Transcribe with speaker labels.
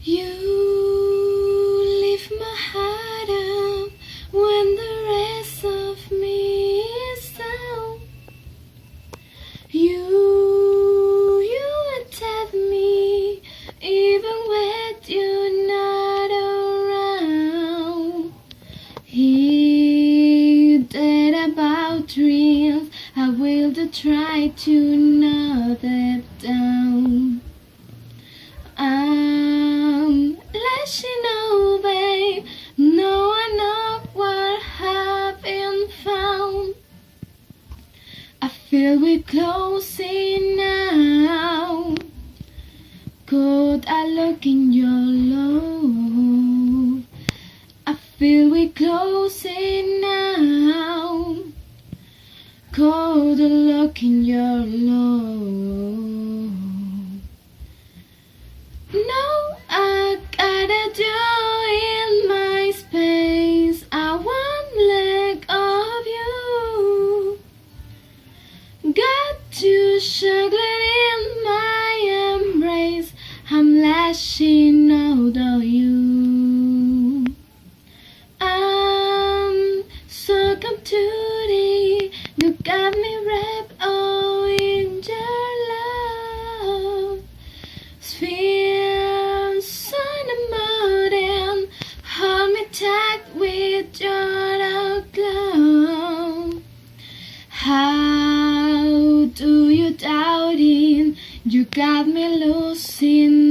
Speaker 1: You lift my heart up when the rest of me is down. You attack me even when you're not around. Here that about dreams, I will try to knock them down. Let you know, babe, no I know what have been found. I feel we're closing now. Could I look in your love? I feel we're closing now. Cold look in your love. No, I gotta do in my space. I want leg of you. Got you struggling in my embrace. I'm lashing out of you. I'm so captivated. You got me wrapped all in your love. Feels so modern. Hold me tight with your glove. How do you doubt it? You got me losing